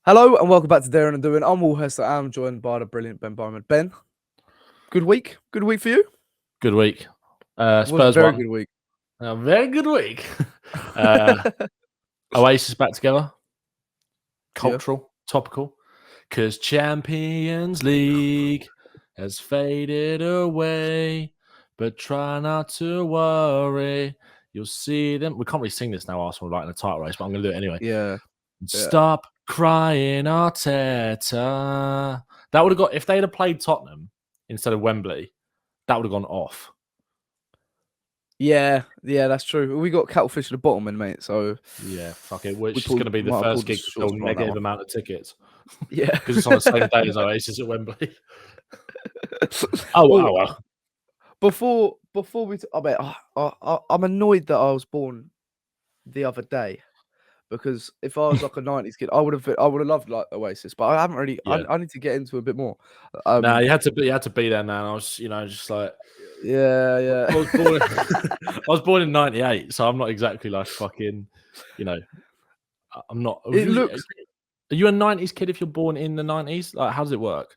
Hello and welcome back to Darren and Doing. I'm Hester. I'm joined by the brilliant Ben Bowman. Ben, good week? Good week for you? Good week. It was a Spurs very won. good week. A very good week. Oasis back together. Cultural, topical. Because Champions League has faded away. But try not to worry. You'll see them. We can't really sing this now, Arsenal, like in a title race, but I'm going to do it anyway. Yeah. Stop crying, Arteta. That would have got, if they'd have played Tottenham instead of Wembley, that would have gone off. Yeah, that's true. We got Cattlefish at the bottom, in, mate. So yeah, fuck it. Which is going to be the first gig to sell negative amount of tickets. Yeah, because it's on the same day as Oasis at Wembley. Wow. Before we, I'm annoyed that I was born the other day. Because if I was like a 90s kid, I would have loved like Oasis, but I haven't really. Yeah. I need to get into a bit more. No, you had to be there, man. I was, just like, yeah. I was born in '98, so I'm not exactly like fucking, I'm not. Are you a '90s kid if you're born in the '90s? Like, how does it work?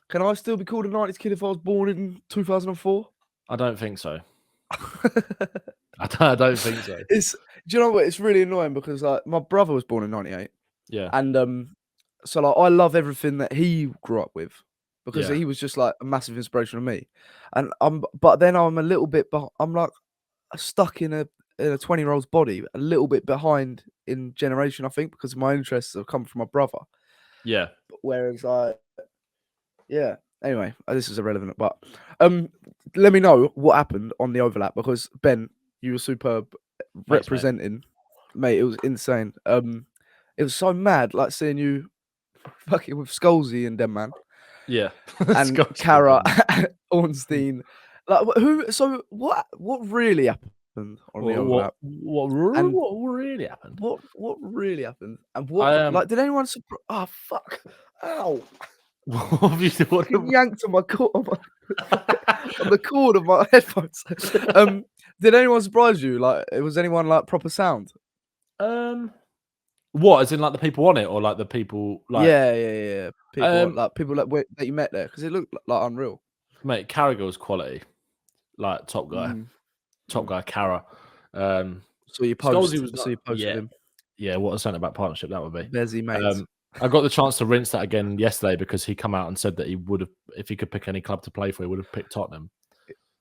Can I still be called a 90s kid if I was born in 2004? I don't think so. I don't think so. Do you know what? It's really annoying because like my brother was born in '98. Yeah. And so like I love everything that he grew up with because he was just like a massive inspiration to me. And but then I'm a little bit, I'm like stuck in a 20-year-old's body, a little bit behind in generation, I think, because my interests have come from my brother. Yeah. Whereas anyway, this is irrelevant, but let me know what happened on the overlap because Ben, you were superb representing, mate. It was insane. It was so mad, like seeing you fucking with Scholesy and them, man. Yeah, and Kara, Ornstein, like who? So what really happened on the overlap? What really happened? What really happened? And what like did anyone? Oh fuck! Ow! What yanked on my cord on the cord of my headphones. Did anyone surprise you? Like, was anyone like proper sound? What? As in like the people on it, or like the people like? Yeah. People that you met there because it looked like unreal. Mate, Carragher's quality, like top guy, top guy. Cara. So you posted. So you posted him. Yeah, what a about partnership that would be. Bezzy, mate. I got the chance to rinse that again yesterday because he come out and said that he would have, if he could pick any club to play for, he would have picked Tottenham.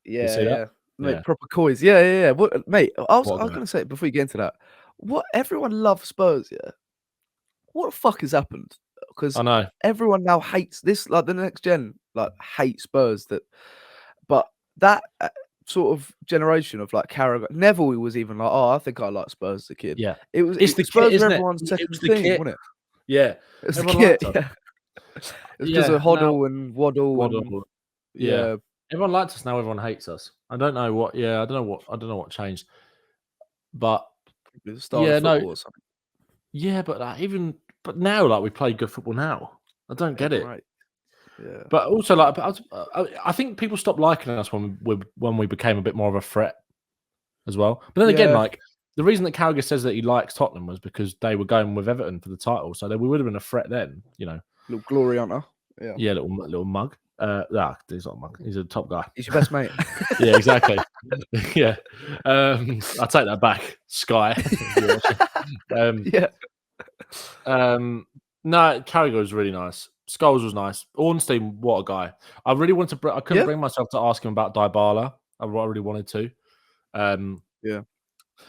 Yeah. Mate, proper COYS. Yeah. What, mate? I was going to say before you get into that, what everyone loves Spurs. Yeah. What the fuck has happened? Because I know everyone now hates this. Like the next gen, like hate Spurs. But that sort of generation of like Carragher, Neville was even like, oh, I think I like Spurs as a kid. Yeah, it's the Spurs kit, everyone's second thing, wasn't it? Yeah, it's the kit. Yeah, it's because of Hoddle and Waddle. Yeah, everyone likes us now. Everyone hates us. I don't know what. Yeah, I don't know what changed. But the style of football or something. Yeah, but but now like we play good football now. I don't get it. Right. Yeah. But also like I think people stopped liking us when we became a bit more of a threat as well. But then again, like the reason that Carragher says that he likes Tottenham was because they were going with Everton for the title, so we would have been a threat then. Little glory hunter. Yeah, little mug. He's not a mug. He's a top guy. He's your best mate. Yeah, exactly. Yeah. I'll take that back, Sky. No, Carragher was really nice. Scholes was nice. Ornstein, what a guy. I really wanted to. I couldn't bring myself to ask him about Dybala. I really wanted to.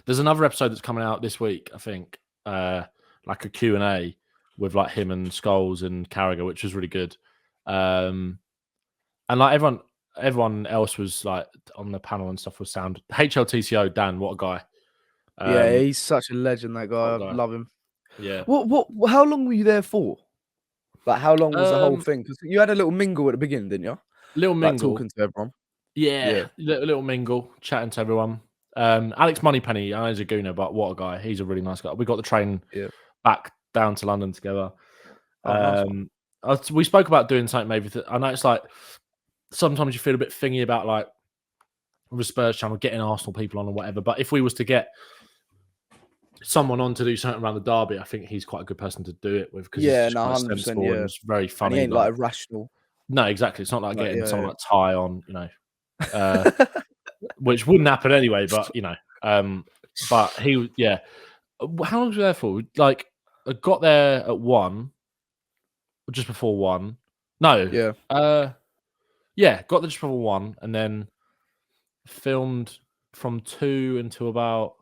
There's another episode that's coming out this week, I think. Like a Q&A with like him and Scholes and Carragher, which was really good. And like everyone else was like on the panel and stuff was sound. HLTCO Dan, what a guy. He's such a legend. That guy, I love him. Yeah. What? How long were you there for? Like, how long was the whole thing? Because you had a little mingle at the beginning, didn't you? Little mingle, talking to everyone. Yeah. Little mingle, chatting to everyone. Alex Moneypenny, I know he's a gooner, but what a guy! He's a really nice guy. We got the train back down to London together. We spoke about doing something maybe. I know it's like sometimes you feel a bit thingy about like with Spurs channel getting Arsenal people on or whatever. But if we was to get someone on to do something around the derby, I think he's quite a good person to do it with because he's just quite 100%, sensible and it's very funny. And he ain't like irrational. No, exactly. It's not like getting someone like Ty on, which wouldn't happen anyway. But but he, How long was we there for? Like, I got there at 1, just before 1. No, got there just before 1, and then filmed from 2 until about.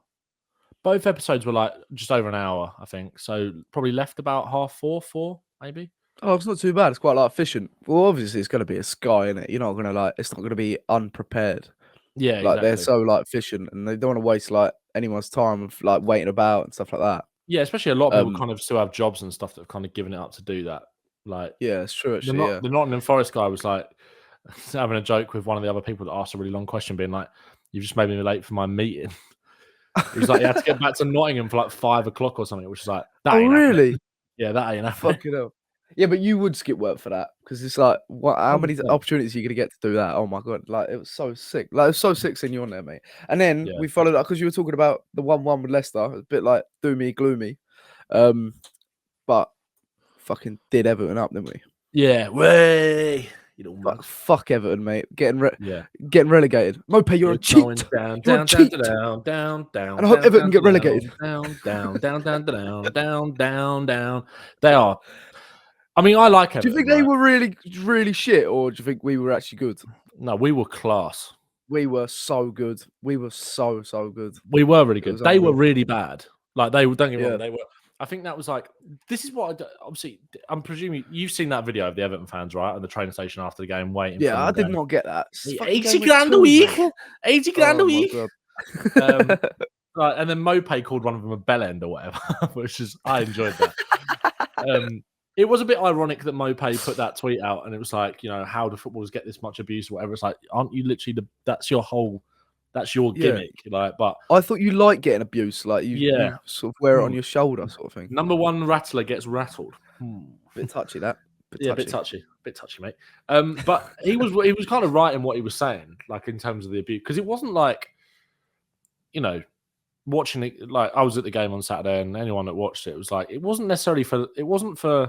Both episodes were like just over an hour, I think. So probably left about 4:30, maybe. Oh, it's not too bad. It's quite like efficient. Well, obviously it's going to be a Sky, innit? You're not going to it's not going to be unprepared. Yeah, like they're so like efficient, and they don't want to waste like anyone's time of like waiting about and stuff like that. Yeah, especially a lot of people kind of still have jobs and stuff that have kind of given it up to do that. Like, yeah, it's true. Actually, the Nottingham Forest guy was like having a joke with one of the other people that asked a really long question, being like, "You've just made me late for my meeting." He was like, he had to get back to Nottingham for like 5 o'clock or something, which is like, that ain't really? Happening. Yeah, that ain't happening. Fucking hell. Yeah, but you would skip work for that because it's like, how many opportunities are you gonna get to do that? Oh my god, like it was so sick. Like it was so sick seeing you on there, mate. And then we followed up because you were talking about the 1-1 with Leicester. It was a bit like doomy, gloomy, but fucking did Everton up, didn't we? Yeah, way. Fuck Everton, mate. Getting relegated. Mope, you're a cheat. Down. And I hope Everton get relegated. Down. They are. I mean, I like Everton. Do you think they were really, really shit, or do you think we were actually good? No, we were class. We were so good. We were so good. We were really good. They were really bad. Like don't get me wrong. They were. I think that was like, this is what obviously, I'm presuming you've seen that video of the Everton fans, right? On the train station after the game waiting. Yeah, I did not get that. 80 grand a week. 80 grand a week. And then Mope called one of them a bellend or whatever, which is, I enjoyed that. It was a bit ironic that Mope put that tweet out and it was like, how do footballers get this much abuse or whatever? It's like, aren't you literally that's your gimmick, but I thought you like getting abuse, like you sort of wear it on your shoulder, sort of thing. Number one rattler gets rattled. Bit touchy that. Bit touchy, mate. But he was kind of right in what he was saying, like in terms of the abuse, because it wasn't like, watching it. Like I was at the game on Saturday, and anyone that watched it was like, it wasn't for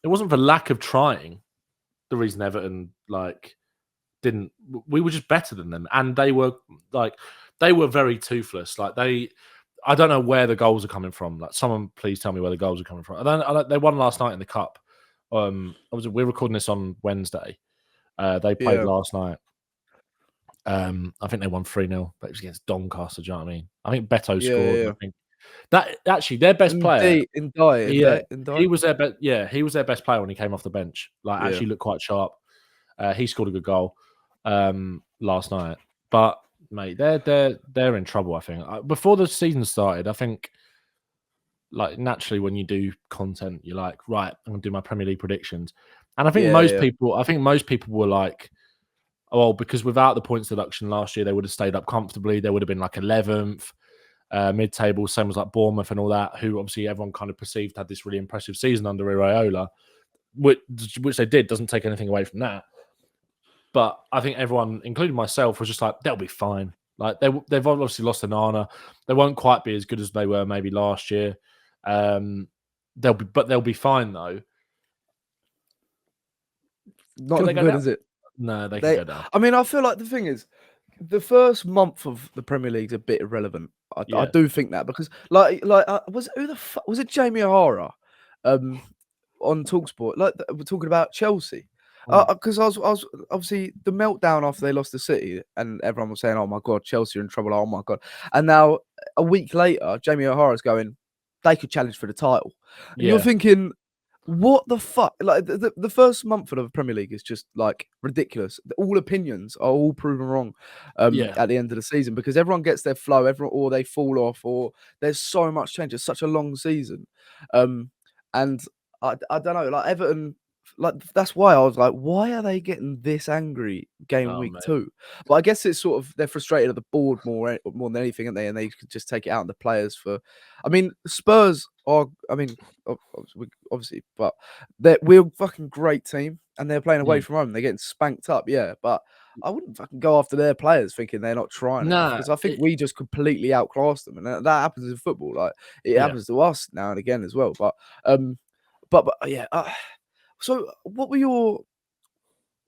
lack of trying. The reason Everton we were just better than them, and they were very toothless. Like I don't know where the goals are coming from. Like someone please tell me where the goals are coming from. They won last night in the cup. We're recording this on Wednesday. They played last night. I think they won 3-0, but it was against Doncaster. Do you know what I mean? I think Beto scored. Yeah. I think that actually their best player. He was their best. Yeah, he was their best player when he came off the bench. Actually looked quite sharp. He scored a good goal last night, but mate, they're in trouble. I think before the season started, I think naturally when you do content, you're like, right, I'm gonna do my Premier League predictions, and I think most people were like, oh, because without the points deduction last year, they would have stayed up comfortably. They would have been like 11th, mid-table, same as like Bournemouth and all that, who obviously everyone kind of perceived had this really impressive season under Iraola, which they did. Doesn't take anything away from that. But I think everyone, including myself, was just like, they'll be fine. Like they've obviously lost Onana. They won't quite be as good as they were maybe last year. They'll be fine though. Not as good as it. No, they can go down. I mean, I feel like the thing is, the first month of the Premier League's a bit irrelevant. I do think that because was it Jamie O'Hara on TalkSport? We're talking about Chelsea. Because I was obviously the meltdown after they lost to City, and everyone was saying, "Oh my god, Chelsea are in trouble." Oh my god! And now a week later, Jamie O'Hara's going, "They could challenge for the title." And you're thinking, "What the fuck?" Like the first month of the Premier League is just like ridiculous. All opinions are all proven wrong at the end of the season because everyone gets their flow, or they fall off, or there's so much change. It's such a long season, and I don't know. Like Everton. like that's why I was like, why are they getting this angry game week 2? But I guess it's sort of they're frustrated at the board more than anything, aren't they? And they could just take it out on the players for. I mean, Spurs are. I mean, obviously, but we're a fucking great team, and they're playing away from home. They're getting spanked up, yeah. But I wouldn't fucking go after their players thinking they're not trying enough, because I think we just completely outclassed them, and that happens in football. Like it happens to us now and again as well. But yeah. So what were your?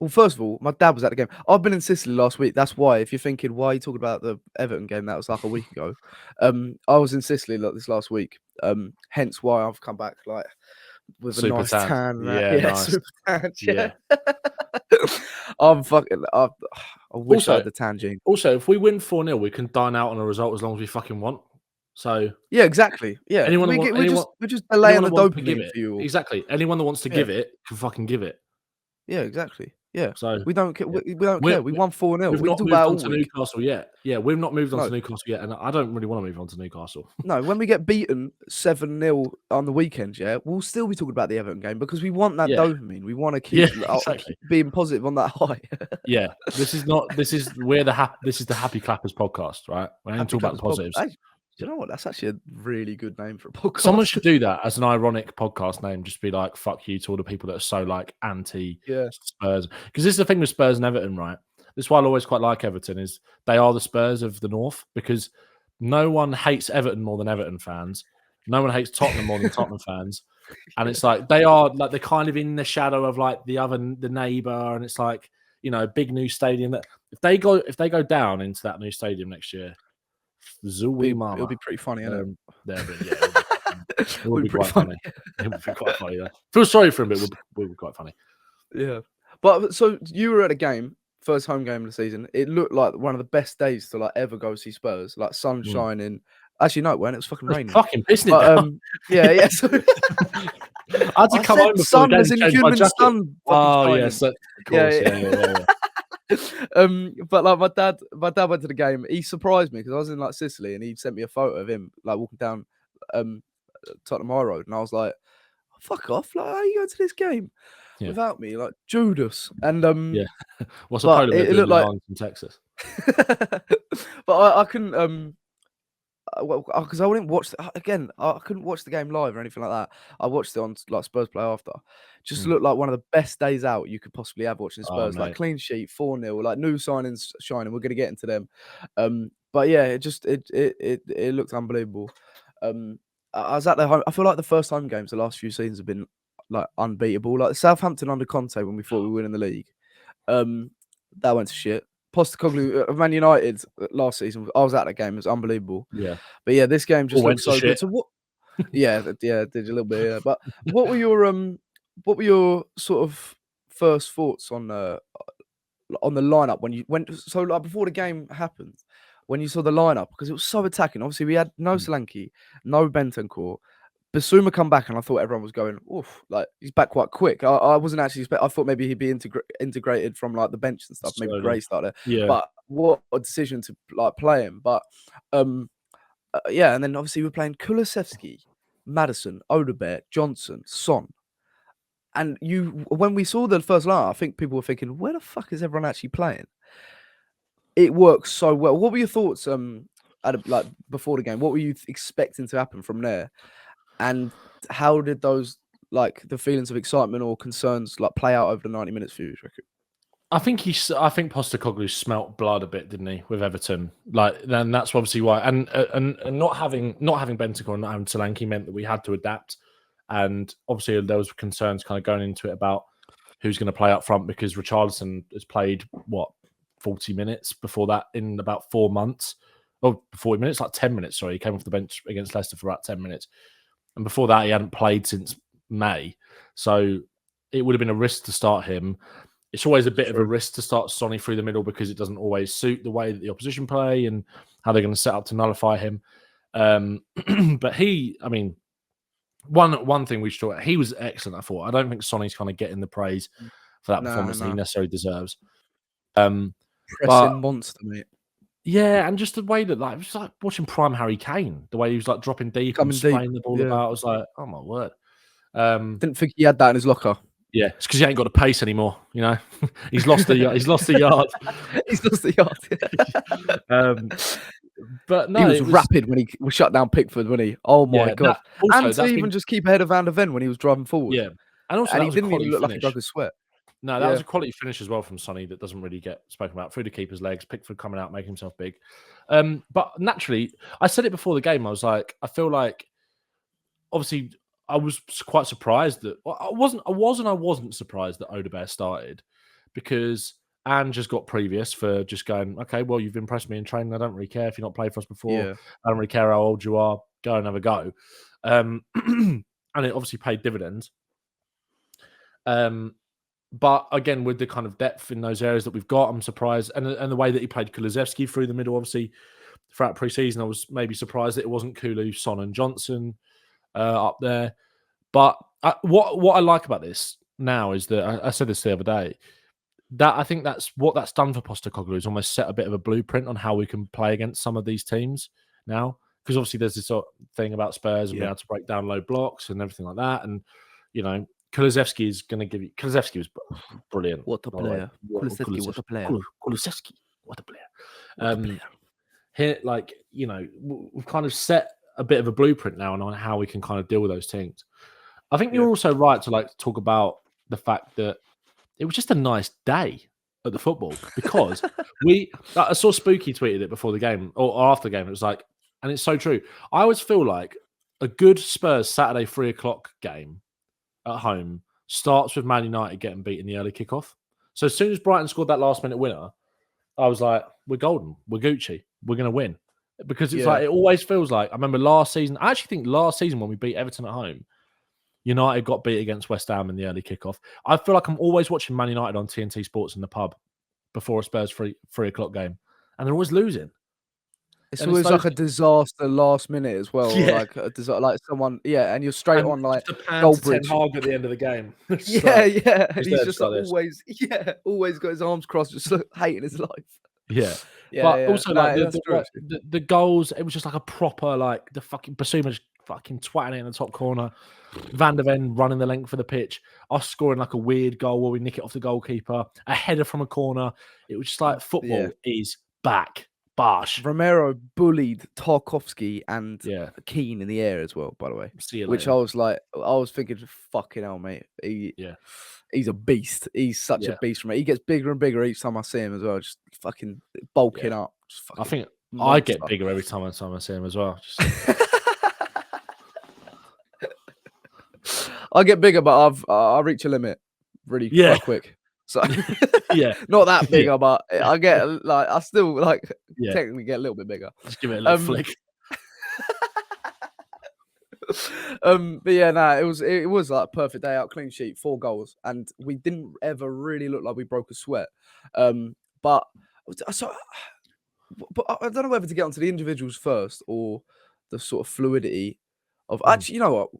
Well, first of all, my dad was at the game. I've been in Sicily last week. That's why. If you're thinking, why are you talking about the Everton game? That was like a week ago. I was in Sicily this last week. Hence why I've come back like with super a nice tan. Yeah, nice. Super tan. Yeah. I'm fucking. I wish I had the tan gene. Also, if we win 4-0, we can dine out on a result as long as we fucking want. So yeah, exactly. Yeah, we're just delaying the dopamine for you all. Exactly. Anyone that wants to give it can fucking give it. Yeah, exactly. Yeah. So we don't care. We don't care. We won 4-0. We've not moved on to Newcastle yet. Yeah, we've not moved on to Newcastle yet, and I don't really want to move on to Newcastle. No, when we get beaten 7-0 on the weekend, we'll still be talking about the Everton game because we want that dopamine. We want to keep being positive on that high. Yeah, this is the Happy Clappers podcast, right? We ain't talking about the positives. Do you know what? That's actually a really good name for a podcast. Someone should do that as an ironic podcast name. Just be like, fuck you to all the people that are so like anti-Spurs. Because this is the thing with Spurs and Everton, right? This is why I always quite like Everton, is they are the Spurs of the North, because no one hates Everton more than Everton fans. No one hates Tottenham more than Tottenham fans. And it's like, they're kind of in the shadow of like the neighbour. And it's like, you know, big new stadium that if they go down into that new stadium next year, it'll be pretty funny, isn't it? It will be quite funny. It will be quite funny. Yeah. Feel sorry for him, but it will be quite funny. Yeah. But so you were at a game, first home game of the season. It looked like one of the best days to like ever go see Spurs. Like sun shining. Actually, no, it wasn't. It was fucking raining. Fucking pissing it down. Yeah. So I had to come home before the game, change my jacket. Sun. Oh yes, of course. Yeah. But like my dad went to the game. He surprised me because I was in like Sicily, and he sent me a photo of him like walking down Tottenham High Road, and I was like, oh, "Fuck off! Like, how are you going to this game without me?" Like Judas. And what's a polo doing in Texas? But I couldn't because I wouldn't watch again. I couldn't watch the game live or anything like that. I watched it on like Spurs play after. Just looked like one of the best days out you could possibly have watching Spurs. Like clean sheet, 4-0, like new signings shining. We're gonna get into them. But yeah, it looked unbelievable. I was at the home. I feel like the first home games the last few seasons have been like unbeatable. Like Southampton under Conte when we thought we were winning the league. That went to shit. Postecoglou, Man United last season. I was at that game. It was unbelievable. Yeah. But yeah, this game just looked so good. So what? Yeah, did a little bit. Yeah. But what were your sort of first thoughts on the lineup when you went? So like before the game happened, when you saw the lineup, because it was so attacking. Obviously, we had no Solanke, no Bentancur. Bissouma come back, and I thought everyone was going, oof, like he's back quite quick. I wasn't actually I thought maybe he'd be integrated from like the bench and stuff. Maybe Gray started. Yeah. But what a decision to like play him. But and then obviously we're playing Kulusevski, Maddison, Odebert, Johnson, Son. And when we saw the first line, I think people were thinking, where the fuck is everyone actually playing? It works so well. What were your thoughts like before the game? What were you expecting to happen from there? And how did those like the feelings of excitement or concerns like play out over the 90 minutes for you, reckon? I think Postecoglou smelt blood a bit, didn't he, with Everton? Like, then that's obviously why. And not having Bentancur and not having Solanke meant that we had to adapt. And obviously there was concerns kind of going into it about who's going to play up front, because Richarlison has played 40 minutes before that in about 4 months. Oh, 40 minutes, like 10 minutes. Sorry, he came off the bench against Leicester for about 10 minutes. And before that, he hadn't played since May. So it would have been a risk to start him. It's always a bit of a risk to start Sonny through the middle because it doesn't always suit the way that the opposition play and how they're going to set up to nullify him. But one thing we should talk about, he was excellent, I thought. I don't think Sonny's kind of getting the praise for that performance that he necessarily deserves. Pressing monster, mate. Yeah, and just the way that it was like watching prime Harry Kane, the way he was like dropping deep and spraying the ball about. I was like, oh my word. Didn't think he had that in his locker. Yeah, it's because he ain't got the pace anymore. You know, he's lost the yard. He's lost the yard. But no, he was rapid when he shut down Pickford, wasn't he? Oh my god! And to even just keep ahead of Van der Ven when he was driving forward. Yeah, and also he didn't even look like he broke his sweat. No, that was a quality finish as well from Sonny that doesn't really get spoken about. Through the keeper's legs, Pickford coming out, making himself big. But naturally, I said it before the game. I was like, I feel like, obviously, I was quite surprised that I wasn't surprised that Odebert started, because Ange just got previous for just going, okay, well, you've impressed me in training. I don't really care if you've not played for us before. Yeah. I don't really care how old you are. Go and have a go. And it obviously paid dividends. But again, with the kind of depth in those areas that we've got, I'm surprised. And the way that he played Kulusevski through the middle, obviously, throughout pre-season, I was maybe surprised that it wasn't Kulu, Son and Johnson up there. But what I like about this now is that, I said this the other day, that I think that's what that's done for Postecoglou, is almost set a bit of a blueprint on how we can play against some of these teams now. Because obviously there's this sort of thing about Spurs and being able to break down low blocks and everything like that. And, you know, Kulusevski is going to give you... Kulusevski was brilliant. What a player. Kulusevski, what a player. Kulusevski, what a player. Here, like, you know, we've kind of set a bit of a blueprint now on how we can kind of deal with those teams. I think you're also right to like talk about the fact that it was just a nice day at the football, because I saw Spooky tweeted it before the game or after the game. It was like, and it's so true. I always feel like a good Spurs Saturday 3:00 game at home starts with Man United getting beat in the early kickoff. So as soon as Brighton scored that last minute winner, I was like, we're golden. We're Gucci. We're going to win. Because it's like, it always feels like, I remember last season, I actually think last season when we beat Everton at home, United got beat against West Ham in the early kickoff. I feel like I'm always watching Man United on TNT Sports in the pub before a Spurs 3:00 game. And they're always losing. It's always like a disaster last minute as well. Yeah. Like someone, and you're straight on like Goldbridge at the end of the game. He's just like always got his arms crossed, just hating his life. Yeah. But also like the goals, it was just like a proper, like the fucking Bissouma just fucking twatting it in the top corner. Van der Ven running the length of the pitch. Us scoring like a weird goal where we nick it off the goalkeeper. A header from a corner. It was just like football is back. Bosh. Romero bullied Tarkowski and Keane in the air as well, by the way. Which I was thinking, fucking hell, mate. He's a beast. He's such a beast for me. He gets bigger and bigger each time I see him as well. Just fucking bulking up. I think I get bigger every time I see him as well. I get bigger, but I reach a limit really quite quick. So not that bigger, but I get like I still like technically get a little bit bigger. Just give it a little flick. But it was like a perfect day out, clean sheet, 4 goals, and we didn't ever really look like we broke a sweat. But I don't know whether to get onto the individuals first or the sort of fluidity of actually, you know what?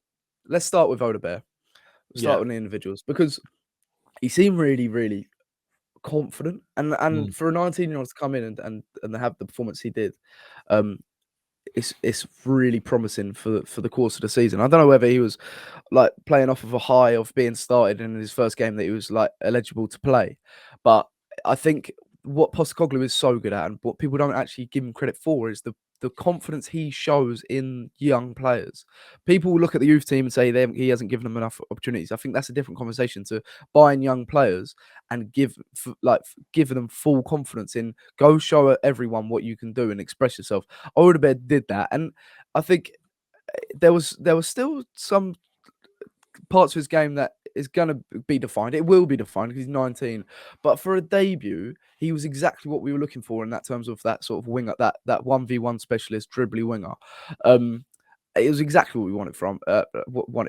Let's start with Odebert. Start with the individuals, because he seemed really, really confident, and for a 19-year-old to come in and have the performance he did, it's really promising for the course of the season. I don't know whether he was like playing off of a high of being started in his first game that he was like eligible to play, but I think what Postecoglou is so good at, and what people don't actually give him credit for, is the confidence he shows in young players. People will look at the youth team and say he hasn't given them enough opportunities. I think that's a different conversation to buying young players and give them full confidence in go show everyone what you can do and express yourself. Odebert did that, and I think there was still some parts of his game that is going to be defined. It will be defined because he's 19. But for a debut, he was exactly what we were looking for in that terms of that sort of winger, that 1v1 specialist, dribbly winger. It was exactly what we wanted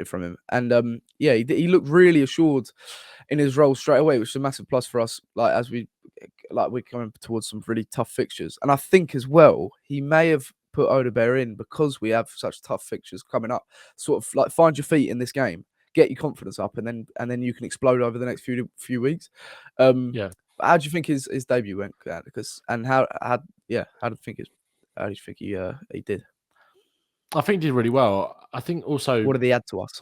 from him. And he looked really assured in his role straight away, which is a massive plus for us. Like we're coming towards some really tough fixtures, and I think as well he may have put Odebert in because we have such tough fixtures coming up. Sort of like find your feet in this game, get your confidence up, and then you can explode over the next few weeks. How do you think his debut went? How do you think he did? I think he did really well. I think also, what did he add to us?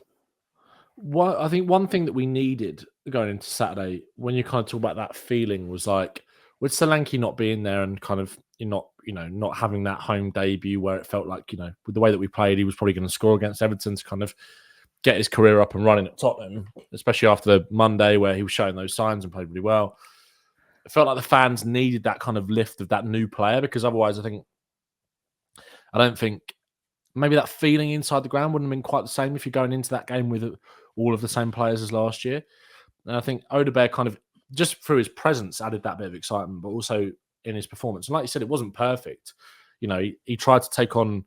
I think one thing that we needed going into Saturday, when you kind of talk about that feeling, was like with Solanke not being there and kind of not having that home debut where it felt like, with the way that we played, he was probably going to score against Everton to kind of get his career up and running at Tottenham, especially after the Monday where he was showing those signs and played really well. It felt like the fans needed that kind of lift of that new player, because otherwise I don't think maybe that feeling inside the ground wouldn't have been quite the same if you're going into that game with all of the same players as last year. And I think Odebert kind of, just through his presence, added that bit of excitement, but also in his performance. And like you said, it wasn't perfect. He tried to take on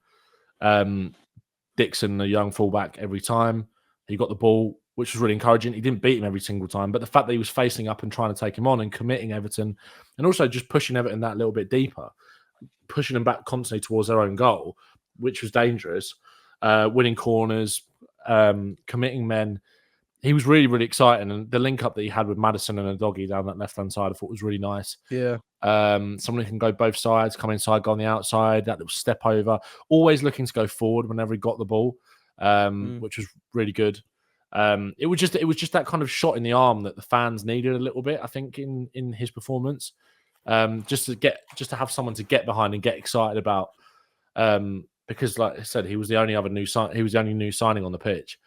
Dixon, the young fullback, every time. He got the ball, which was really encouraging. He didn't beat him every single time, but the fact that he was facing up and trying to take him on and committing Everton, and also just pushing Everton that little bit deeper, pushing them back constantly towards their own goal, which was dangerous, winning corners, committing men. He was really, really exciting. And the link up that he had with Maddison and a doggy down that left-hand side, I thought was really nice. Yeah. Someone who can go both sides, come inside, go on the outside, that little step over, always looking to go forward whenever he got the ball, which was really good. It was just that kind of shot in the arm that the fans needed a little bit, I think, in his performance. Just to have someone to get behind and get excited about. Because, like I said, he was the only new signing on the pitch.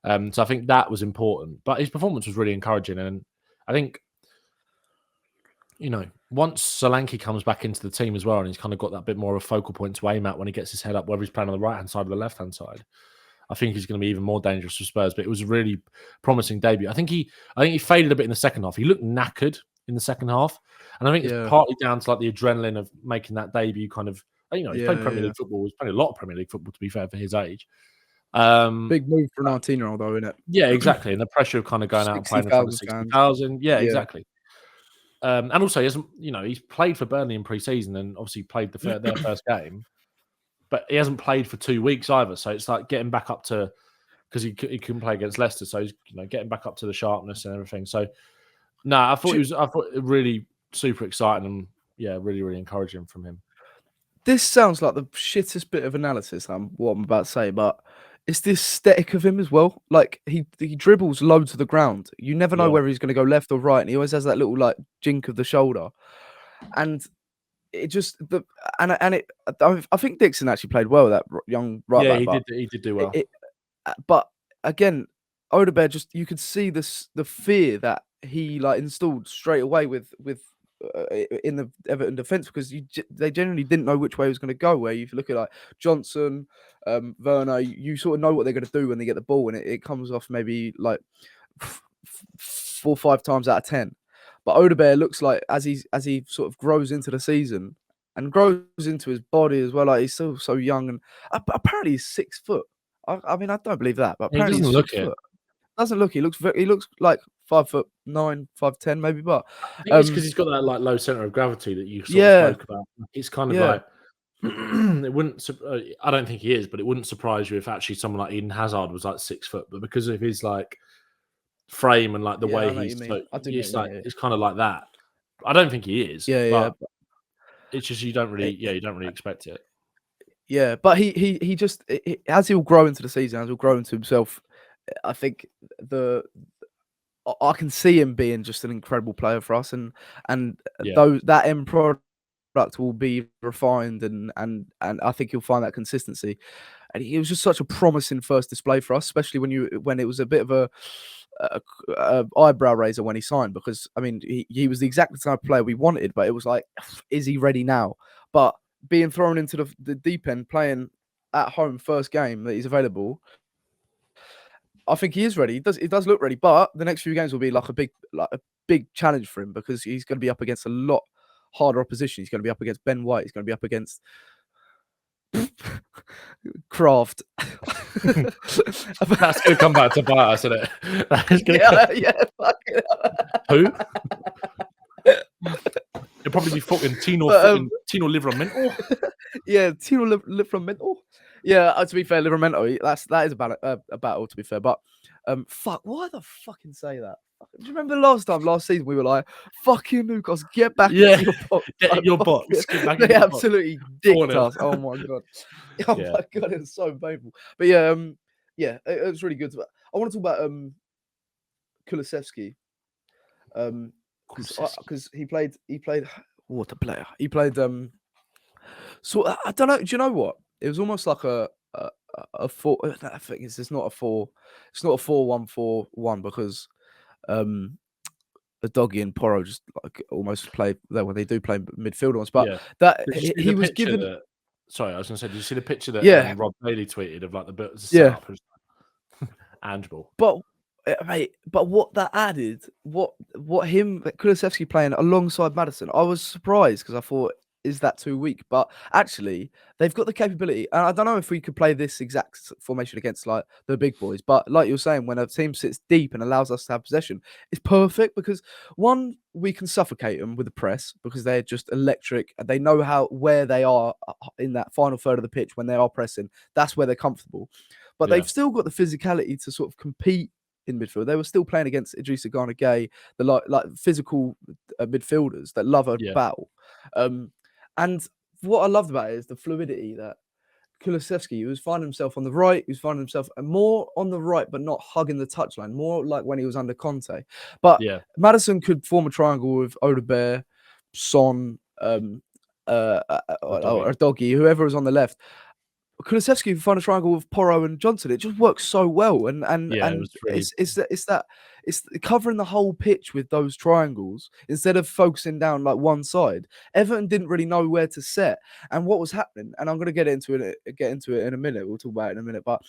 So I think that was important. But his performance was really encouraging. And I think, once Solanke comes back into the team as well, and he's kind of got that bit more of a focal point to aim at when he gets his head up, whether he's playing on the right-hand side or the left-hand side, I think he's going to be even more dangerous for Spurs. But it was a really promising debut. I think he faded a bit in the second half. He looked knackered in the second half. And I think it's partly down to like the adrenaline of making that debut kind of, he's played Premier League football. He's played a lot of Premier League football, to be fair, for his age. Big move for a 19-year-old, though, isn't it? Yeah, exactly. And the pressure of kind of going out and playing in front of 60,000. Yeah, exactly. And also, he's played for Burnley in pre-season and obviously played their first game, but he hasn't played for 2 weeks either. So it's like getting back up to, because he couldn't play against Leicester, so he's getting back up to the sharpness and everything. So I thought it really super exciting and really, really encouraging from him. This sounds like the shittest bit of analysis, what I'm about to say, but it's the aesthetic of him as well. Like he dribbles low to the ground. You never know whether he's going to go left or right, and he always has that little like jink of the shoulder. And it just I think Dixon actually played well, that young right back. Yeah, he did do well. But again, Odebert, you could see the fear that he like installed straight away with in the Everton defence, because they generally didn't know which way he was going to go. Where if you look at like Johnson, Werner, you sort of know what they're going to do when they get the ball, and it comes off maybe like 4 or 5 times out of 10. But Odebert looks like as he sort of grows into the season and grows into his body as well, like he's still so young, and apparently he's 6 foot. I mean, I don't believe that, but apparently he doesn't look it. Doesn't look. He looks like 5'9", 5'10" maybe, but I think it's because he's got that like low center of gravity that you sort of spoke about. It's kind of like it wouldn't. I don't think he is, but it wouldn't surprise you if actually someone like Eden Hazard was like 6 foot, but because of his like frame and like the way he's, it's kind of like that. I don't think he is. But it's just you don't really expect it. Yeah, but he just as he'll grow into the season, as he'll grow into himself, I think I can see him being just an incredible player for us, and that end product will be refined, and I think you'll find that consistency. And he was just such a promising first display for us, especially when it was a bit of a eyebrow raiser when he signed, because I mean he was the exact type of player we wanted, but it was like, is he ready now? But being thrown into the deep end, playing at home first game that he's available, I think he is ready. He does look ready, but the next few games will be like a big challenge for him, because he's going to be up against a lot harder opposition. He's going to be up against Ben White. He's going to be up against Kraft. That's going to come back to bite us, isn't it? Fuck it. Who? It'll probably be fucking Tino Livramento. Yeah, Tino Livramento. Yeah, to be fair, Livramento, that is a battle, to be fair. But fuck, why the fucking say that? Do you remember last season we were like, fucking Newcastle, get back into your box. Get in your box. They absolutely dicked us. Oh my god. Oh my god, it was so painful. But it was really good. I want to talk about Kulusevski. Because he played. What a player! He played. So I don't know. Do you know what? It was almost like a 4. I think it's not a 4. It's not a 4-1-4-1 because the Doggy and Porro just like almost play that when they do play midfield ones. But that he was given. Sorry, I was going to say, did you see the picture that Rob Bailey tweeted of like the setup? Tangible. But mate, but what that added, what Kulusevski playing alongside Maddison, I was surprised because I thought, is that too weak? But actually, they've got the capability, and I don't know if we could play this exact formation against like the big boys. But like you're saying, when a team sits deep and allows us to have possession, it's perfect because one, we can suffocate them with the press because they're just electric and they know where they are in that final third of the pitch when they are pressing. That's where they're comfortable. But they've still got the physicality to sort of compete in midfield. They were still playing against Idrissa Gana Gueye, the like physical midfielders that love a battle. And what I loved about it is the fluidity that Kulusevski, he was finding himself on the right, he was finding himself more on the right, but not hugging the touchline, more like when he was under Conte. But Maddison could form a triangle with Odebert, Son, or Doggy, whoever was on the left. Kulusevski found a triangle with Porro and Johnson. It just works so well, and it's covering the whole pitch with those triangles instead of focusing down like one side. Everton didn't really know where to set and what was happening. And I'm going to get into it in a minute. We'll talk about it in a minute. But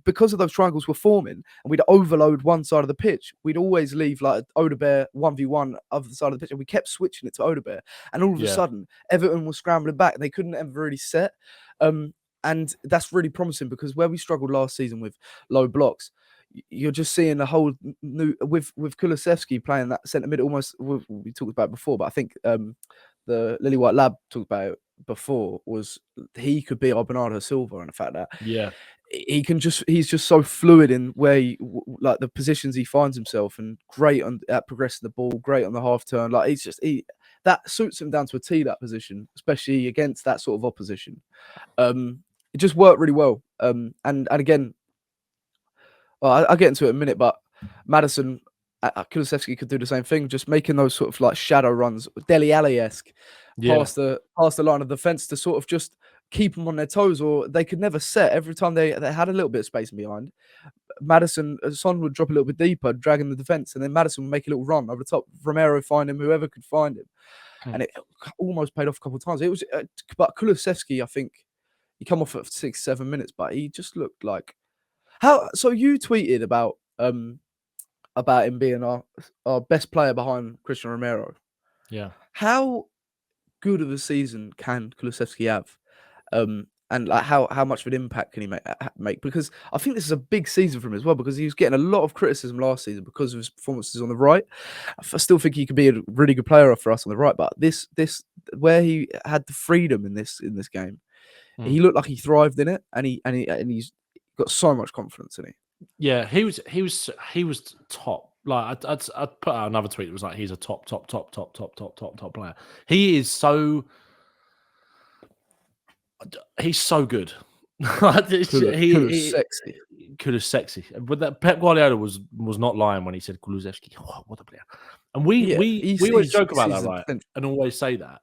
because of those triangles were forming, and we'd overload one side of the pitch, we'd always leave like Odebert 1v1 other side of the pitch, and we kept switching it to Odebert. And all of a sudden, Everton was scrambling back, and they couldn't ever really set. And that's really promising because where we struggled last season with low blocks, you're just seeing a whole new with Kulusevski playing that centre mid. Almost we talked about it before, but I think the Lily White Lab talked about it before was he could be our Bernardo Silva, and the fact that he's just so fluid in where like the positions he finds himself, and great at progressing the ball, great on the half turn. Like that suits him down to a T, that position, especially against that sort of opposition. It just worked really well. And again, I'll get into it in a minute, but Maddison, Kulusevski could do the same thing, just making those sort of like shadow runs, Dele Alli-esque, past the line of defence to sort of just keep them on their toes, or they could never set. Every time they had a little bit of space behind, Maddison, Son would drop a little bit deeper, dragging the defence, and then Maddison would make a little run over the top. Romero find him, whoever could find him. And it almost paid off a couple of times. It was, but Kulusevski, I think, he come off at 6-7 minutes, but he just looked like how. So you tweeted about him being our best player behind Christian Romero. Yeah. How good of a season can Kulusevski have? And like how much of an impact can he make? Because I think this is a big season for him as well, because he was getting a lot of criticism last season because of his performances on the right. I still think he could be a really good player for us on the right, but this where he had the freedom in this game, he looked like he thrived in it, and he's got so much confidence in it. Yeah, he was top. Like I'd put out another tweet that was like he's a top player. He is so. He's so good. Sexy. Kulusevski. But that Pep Guardiola was not lying when he said Kulusevski. Oh, what a player! And we always joke about that, right? And always say that.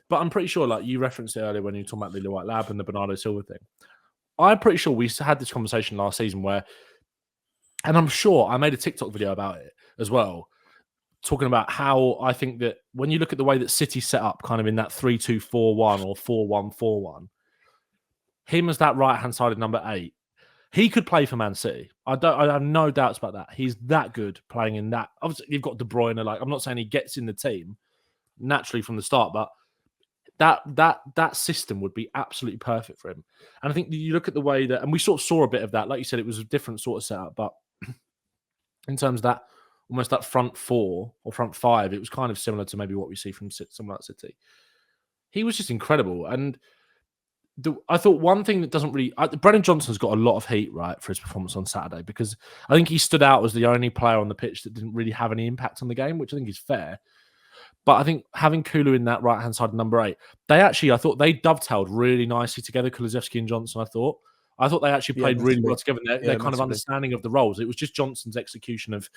But I'm pretty sure, like you referenced it earlier when you were talking about Lily White Lab and the Bernardo Silva thing. I'm pretty sure we had this conversation last season where, and I'm sure I made a TikTok video about it as well, talking about how I think that when you look at the way that City set up kind of in that 3-2-4-1 or 4-1-4-1, him as that right-hand sided number 8, he could play for Man City. I have no doubts about that. He's that good playing in that. Obviously, you've got De Bruyne. Like, I'm not saying he gets in the team naturally from the start, but that system would be absolutely perfect for him. And I think you look at the way that, and we sort of saw a bit of that. Like you said, it was a different sort of setup, but in terms of that, almost that front 4 or front 5, it was kind of similar to maybe what we see from someone like City. He was just incredible. And I thought one thing that doesn't really... Brennan Johnson's got a lot of heat, right, for his performance on Saturday, because I think he stood out as the only player on the pitch that didn't really have any impact on the game, which I think is fair. But I think having Kulu in that right-hand side number 8, I thought they dovetailed really nicely together, Kulusevski and Johnson, I thought. I thought they actually played really well together. Their kind of understanding of the roles. It was just Johnson's execution of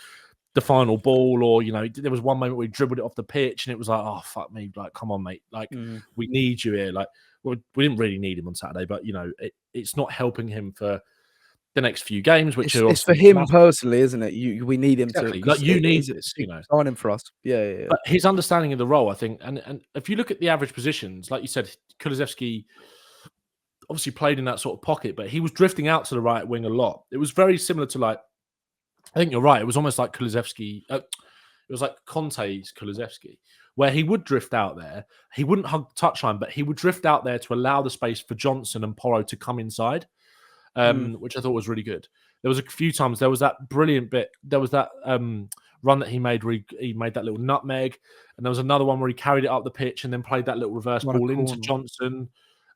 the final ball, or there was one moment where he dribbled it off the pitch, and it was like, oh fuck me, like come on, mate, like we need you here. Like we didn't really need him on Saturday, but it's not helping him for the next few games, which it's for him personally, isn't it? We need him to. Like you need this, sign him for us. Yeah. But his understanding of the role, I think, and if you look at the average positions, like you said, Kulusevski obviously played in that sort of pocket, but he was drifting out to the right wing a lot. It was very similar to I think you're right. It was almost like Kulusevski. It was like Conte's Kulusevski, where he would drift out there. He wouldn't hug touchline, but he would drift out there to allow the space for Johnson and Porro to come inside. Which I thought was really good. There was a few times, there was that brilliant bit. There was that run that he made where he made that little nutmeg. And there was another one where he carried it up the pitch and then played that little reverse ball into Johnson.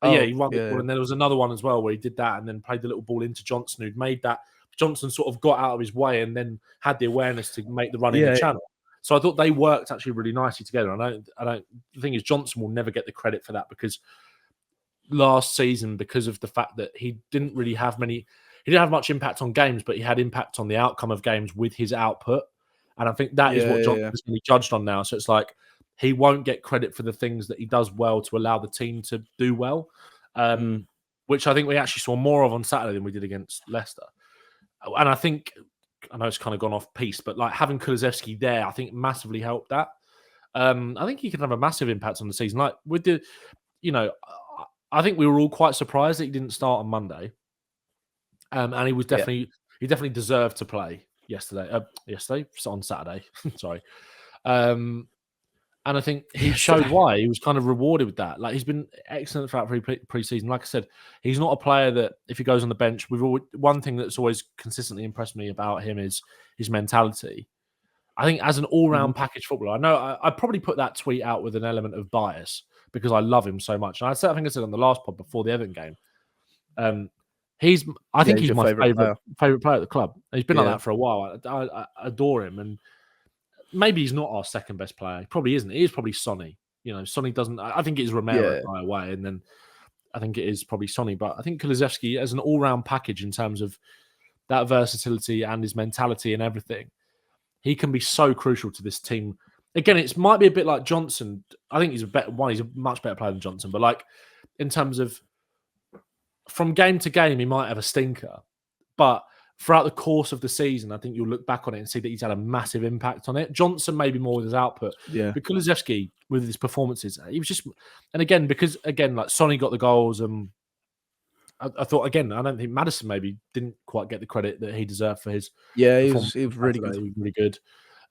He won the ball. And then there was another one as well where he did that and then played the little ball into Johnson, who'd made that. Johnson sort of got out of his way and then had the awareness to make the run in the channel. So I thought they worked actually really nicely together. The thing is, Johnson will never get the credit for that, because last season, because of the fact that he didn't have much impact on games, but he had impact on the outcome of games with his output. And I think that is what Johnson is going to be judged on now. So it's like he won't get credit for the things that he does well to allow the team to do well, which I think we actually saw more of on Saturday than we did against Leicester. And I think, I know it's kind of gone off piece, but having Kulusevski there, I think massively helped that. I think he can have a massive impact on the season. I think we were all quite surprised that he didn't start on Monday, and he was definitely deserved to play yesterday. On Saturday, sorry. And I think he showed why. He was kind of rewarded with that. He's been excellent throughout pre-season. Like I said, he's not a player that if he goes on the bench, one thing that's always consistently impressed me about him is his mentality. I think as an all-round package footballer, I know I probably put that tweet out with an element of bias because I love him so much. And I think I said on the last pod before the Everton game, I think he's my favourite player at the club. He's been like that for a while. I adore him. And maybe he's not our second best player. He probably isn't. He is probably Sonny. Sonny doesn't. I think it is Romero by a way, and then I think it is probably Sonny. But I think Kulusevski as an all-round package in terms of that versatility and his mentality and everything, he can be so crucial to this team. Again, it might be a bit like Johnson. I think he's he's a much better player than Johnson. But in terms of from game to game, he might have a stinker. But throughout the course of the season, I think you'll look back on it and see that he's had a massive impact on it. Johnson maybe more with his output. Yeah. But Kulusevski with his performances, he was just... And again, because, Sonny got the goals and I thought, again, I don't think Maddison maybe didn't quite get the credit that he deserved for his... Yeah, he was really good. He was really good.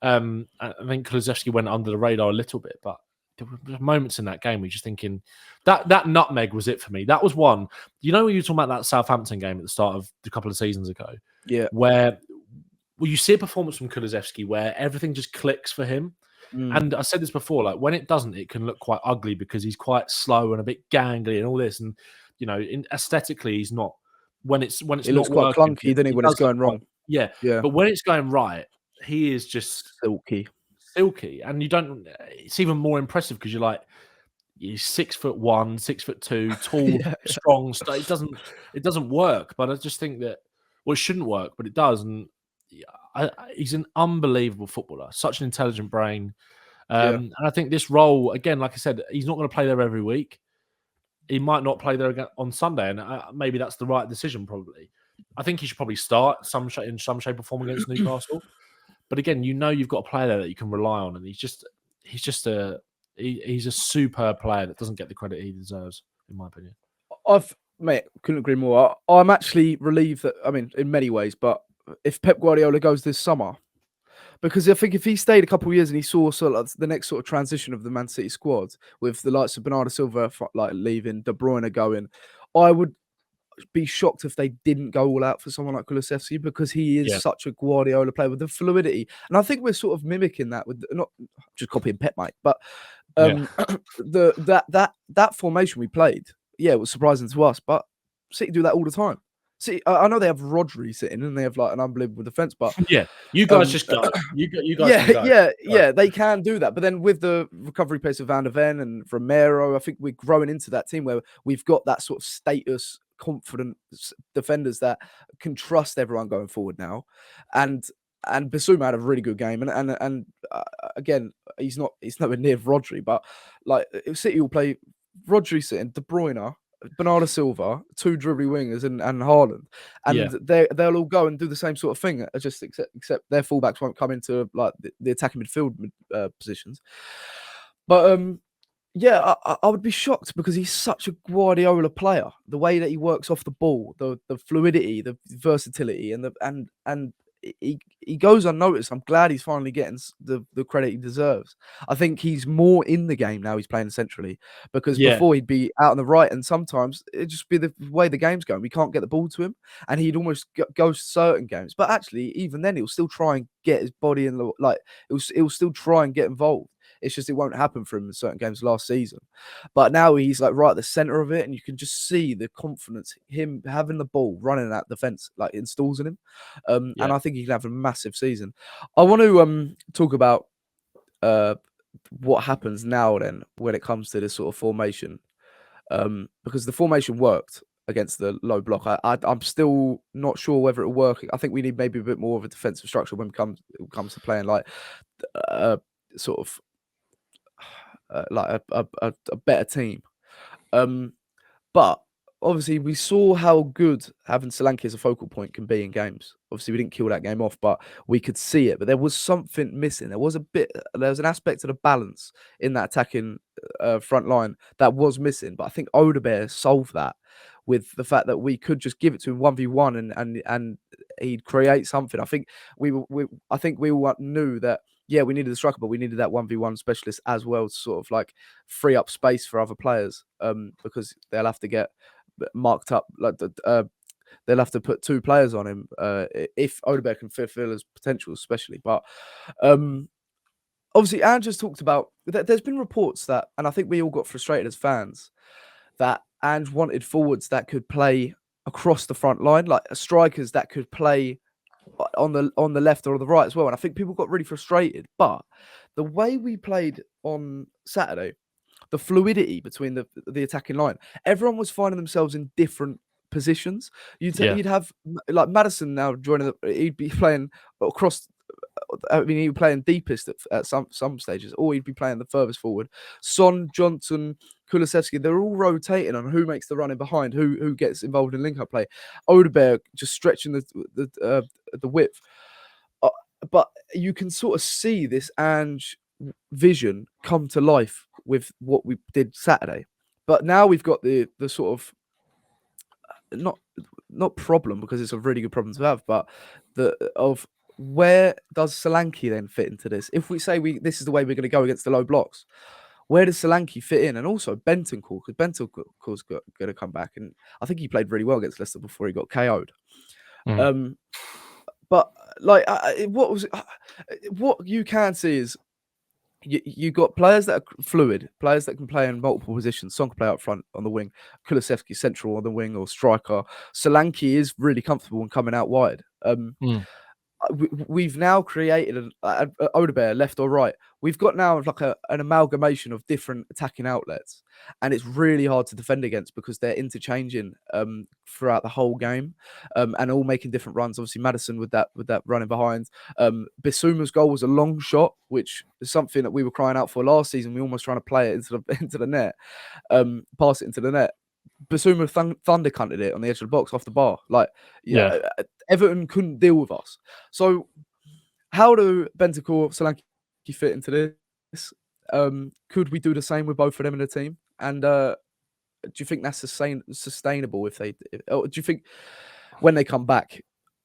I think Kulusevski went under the radar a little bit, but there were moments in that game where you're just thinking that nutmeg was it for me. That was one. When you were talking about that Southampton game at the start of a couple of seasons ago, where you see a performance from Kulusevski where everything just clicks for him. And I said this before, when it doesn't, it can look quite ugly because he's quite slow and a bit gangly and all this. And aesthetically, he's not. When it's it looks quite clunky, doesn't it? When it's going wrong, yeah. But when it's going right, he is just silky, and you don't. It's even more impressive because he's 6'1", 6'2", tall, strong. It doesn't work. But I just think that it shouldn't work, but it does. And he's an unbelievable footballer, such an intelligent brain. And I think this role, again, like I said, he's not going to play there every week. He might not play there again on Sunday, and maybe that's the right decision. Probably, I think he should probably start in some shape or form against Newcastle. But again, you've got a player there that you can rely on, and he's a superb player that doesn't get the credit he deserves, in my opinion. Couldn't agree more. I'm actually relieved that, in many ways, but if Pep Guardiola goes this summer, because I think if he stayed a couple of years and he saw the next sort of transition of the Man City squad with the likes of Bernardo Silva leaving, De Bruyne going, I would be shocked if they didn't go all out for someone like Kulusevski because he is such a Guardiola player with the fluidity. And I think we're sort of mimicking that with not just copying Pep, mate, but that formation we played, it was surprising to us, but City do that all the time. See, I know they have Rodri sitting and they have an unbelievable defense, but you guys just go. You guys they can do that. But then with the recovery pace of Van der Ven and Romero, I think we're growing into that team where we've got that sort of status confident defenders that can trust everyone going forward now. And Bissouma had a really good game, and again, he's nowhere near Rodri, but like City will play Rodri sitting, De Bruyne, Bernardo Silva, 2 dribbly wingers, and Haaland, and they'll all go and do the same sort of thing, just except their fullbacks won't come into like the attacking midfield positions. But yeah, I would be shocked because he's such a Guardiola player. The way that he works off the ball, the fluidity, the versatility, and he goes unnoticed. I'm glad he's finally getting the credit he deserves. I think he's more in the game now. He's playing centrally because before he'd be out on the right, and sometimes it'd just be the way the game's going. We can't get the ball to him, and he'd almost go certain games. But actually, even then, he'll still try and get his body in the like. He'll still try and get involved. It's just it won't happen for him in certain games last season. But now he's like right at the center of it, and you can just see the confidence, him having the ball, running at defense, like installs in him. And I think he can have a massive season. I want to talk about what happens now then when it comes to this sort of formation. Because the formation worked against the low block. I'm still not sure whether it'll work. I think we need maybe a bit more of a defensive structure when it comes to playing like sort of like a better team. But obviously we saw how good having Solanke as a focal point can be in games. Obviously we didn't kill that game off, but we could see it. But there was something missing. There was an aspect of the balance in that attacking front line that was missing. But I think Odebert solved that with the fact that we could just give it to him 1v1 and he'd create something. I think we all knew that. Yeah, we needed the striker, but we needed that 1v1 specialist as well to sort of like free up space for other players because they'll have to get marked up. Like they'll have to put 2 players on him if Odebert can fulfill his potential, especially. But obviously, Andrew's talked about that. There's been reports that, and I think we all got frustrated as fans, that Ange wanted forwards that could play across the front line, like strikers that could play on the left or the right as well. And I think people got really frustrated. But the way we played on Saturday, the fluidity between the attacking line, everyone was finding themselves in different positions. You'd have like Maddison now joining. He'd be playing across. I mean, he'd be playing deepest at some stages, or he'd be playing the furthest forward. Son, Johnson, Kulusevski, they're all rotating on who makes the run in behind, who gets involved in link-up play. Odebert just stretching the width. But you can sort of see this Ange vision come to life with what we did Saturday. But now we've got the sort of not problem, because it's a really good problem to have, but where does Solanke then fit into this? If we say this is the way we're going to go against the low blocks, where does Solanke fit in? And also Bentancur, because Bentancur's going to come back, and I think he played really well against Leicester before he got KO'd. But like, what you can see is you got players that are fluid, players that can play in multiple positions. Son can play up front on the wing, Kulusevski central on the wing or striker. Solanke is really comfortable in coming out wide. We've now created an Odebert left or right. We've got now like an amalgamation of different attacking outlets, and it's really hard to defend against because they're interchanging throughout the whole game and all making different runs. Obviously, Maddison with that running behind. Bissouma's goal was a long shot, which is something that we were crying out for last season. We almost trying to play it into the net, pass it into the net. Bissouma thunder cunted it on the edge of the box off the bar. Like, Everton couldn't deal with us. So, how do Bentancur, Solanke fit into this? Could we do the same with both of them in the team? And do you think that's sustainable? Or do you think when they come back,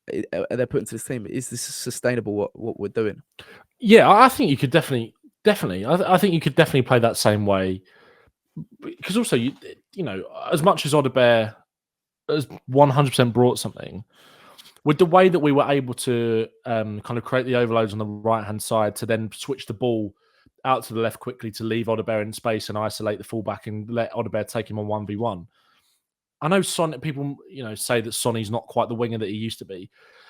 they're put into this team? Is this sustainable? What we're doing? Yeah, I think you could definitely. I think you could definitely play that same way. Because also, you know, as much as Odebert has 100% brought something, with the way that we were able to kind of create the overloads on the right-hand side to then switch the ball out to the left quickly to leave Odebert in space and isolate the fullback and let Odebert take him on 1v1. I know people, say that Sonny's not quite the winger that he used to be,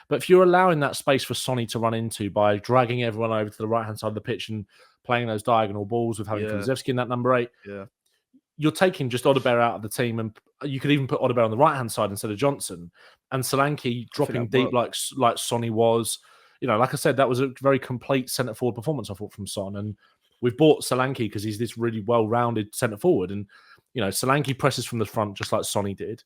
but if you're allowing that space for Sonny to run into by dragging everyone over to the right-hand side of the pitch and playing those diagonal balls with having Kulusevski in that number 8, you're taking just Odebert out of the team, and you could even put Odebert on the right hand side instead of Johnson, and Solanke dropping deep like Sonny was. Like I said, that was a very complete centre forward performance, I thought, from Son. And we've bought Solanke because he's this really well rounded centre forward, and Solanke presses from the front just like Sonny did.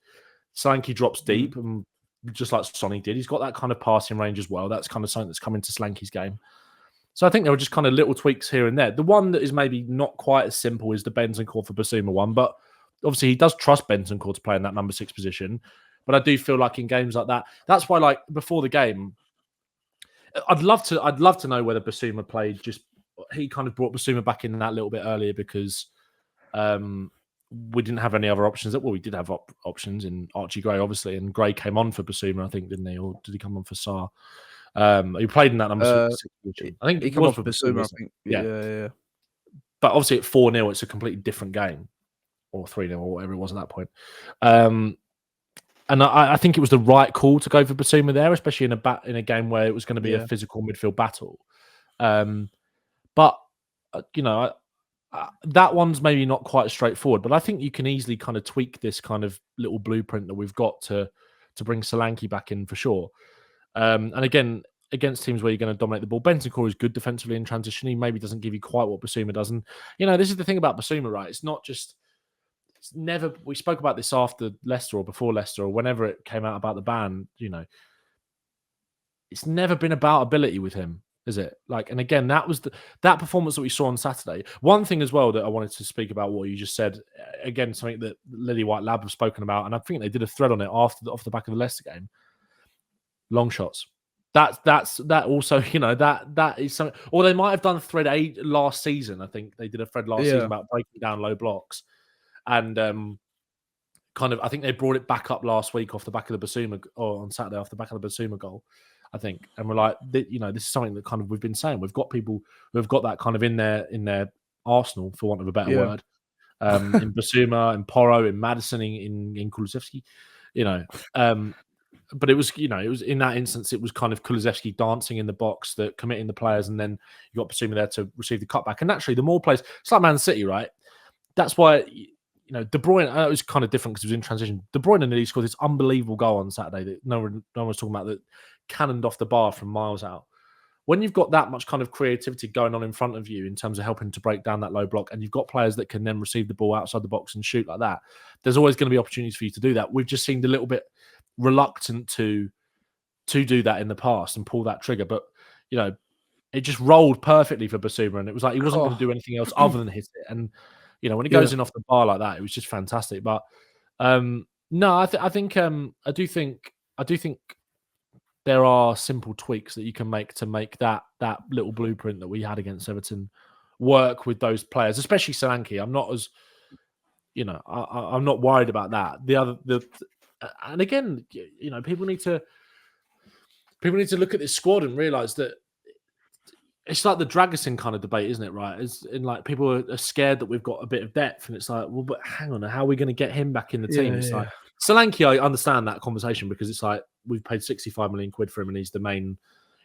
Solanke drops deep, and just like Sonny did. He's got that kind of passing range as well. That's kind of something that's come into Solanke's game. So I think there were just kind of little tweaks here and there. The one that is maybe not quite as simple is the Bentancur for Bissouma one, but obviously he does trust Bentancur to play in that number 6 position. But I do feel like in games like that, that's why, like, before the game, I'd love to know whether Bissouma played. He kind of brought Bissouma back in that little bit earlier because we didn't have any other options. Well, we did have options in Archie Gray, obviously, and Gray came on for Bissouma, I think, didn't he? Or did he come on for Sarr? He played in that number 6 position. I think he came on for Bissouma, I think. Yeah. But obviously at 4-0, it's a completely different game. Or 3-0, or whatever it was at that point. And I think it was the right call to go for Bissouma there, especially in a game where it was going to be a physical midfield battle. But that one's maybe not quite straightforward. But I think you can easily kind of tweak this kind of little blueprint that we've got to bring Solanke back in for sure. And again, against teams where you're going to dominate the ball, Bentancur is good defensively in transition. He maybe doesn't give you quite what Bissouma does. And this is the thing about Bissouma, right? It's not just. Never. We spoke about this after Leicester or before Leicester or whenever it came out about the ban. It's never been about ability with him, is it? Like, and again, that was that performance that we saw on Saturday. One thing as well that I wanted to speak about what you just said. Again, something that Lily White Lab have spoken about, and I think they did a thread on it off the back of the Leicester game. Long shots. That also, that is something. Or they might have done a thread last season. I think they did a thread last season about breaking down low blocks. And I think they brought it back up last week off the back of the Bissouma, or on Saturday off the back of the Bissouma goal, I think. And we're like, this is something that kind of we've been saying. We've got people who have got that kind of in their arsenal, for want of a better word, in Bissouma, in Porro, in Maddison, in Kulusevski, But it was in that instance, it was kind of Kulusevski dancing in the box, committing the players, and then you got Bissouma there to receive the cutback. And naturally, the more players, it's like Man City, right? That's why. De Bruyne, it was kind of different because it was in transition. De Bruyne nearly scored this unbelievable goal on Saturday that no one was talking about, that cannoned off the bar from miles out. When you've got that much kind of creativity going on in front of you in terms of helping to break down that low block, and you've got players that can then receive the ball outside the box and shoot like that, there's always going to be opportunities for you to do that. We've just seemed a little bit reluctant to do that in the past and pull that trigger. But, it just rolled perfectly for Bissouma, and it was like he wasn't going to do anything else other than hit it. And when it goes in off the bar like that, it was just fantastic. But no, I do think there are simple tweaks that you can make to make that little blueprint that we had against Everton work with those players, especially Solanke. I'm not as I'm not worried about that. And again, people need to look at this squad and realise that. It's like the Dragusin kind of debate, isn't it? Right? It's in like people are scared that we've got a bit of depth, and it's like, well, but hang on, how are we going to get him back in the team? It's like Solanke. I understand that conversation because it's like we've paid 65 million quid for him, and he's the main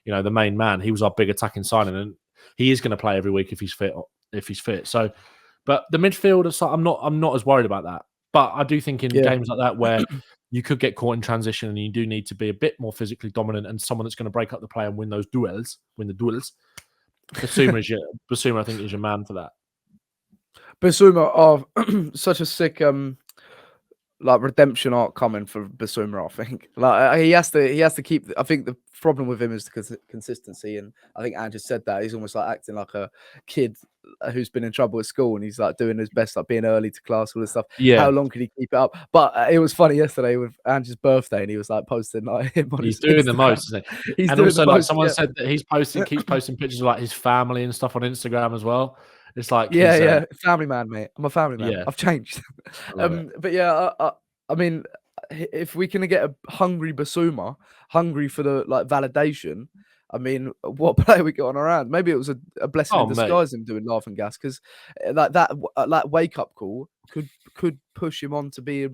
man. He was our big attacking signing, and he is going to play every week if he's fit. So, but the midfield, it's like, I'm not as worried about that. But I do think in games like that where you could get caught in transition, and you do need to be a bit more physically dominant, and someone that's going to break up the play and win the duels. Bissouma, I think, is your man for that. Bissouma, such a sick redemption arc coming for Bissouma. I think he has to keep. I think the problem with him is the consistency, and I think Andrew said that he's almost like acting like a kid who's been in trouble at school, and he's like doing his best, like being early to class, all this stuff. How long could he keep it up? But it was funny yesterday with Andrew's birthday, and he was like posting like him on he's his doing Instagram. the most, isn't he? He's and doing also, the like most, someone said that he's keeps posting pictures of like his family and stuff on Instagram as well. It's like family man, mate. I'm a family man. Yeah. I've changed. But I mean, if we can get a hungry Bissouma, hungry for the validation, I mean, what player we got on our hand? Maybe it was a blessing in disguise him doing laughing gas, because that wake up call could push him on to be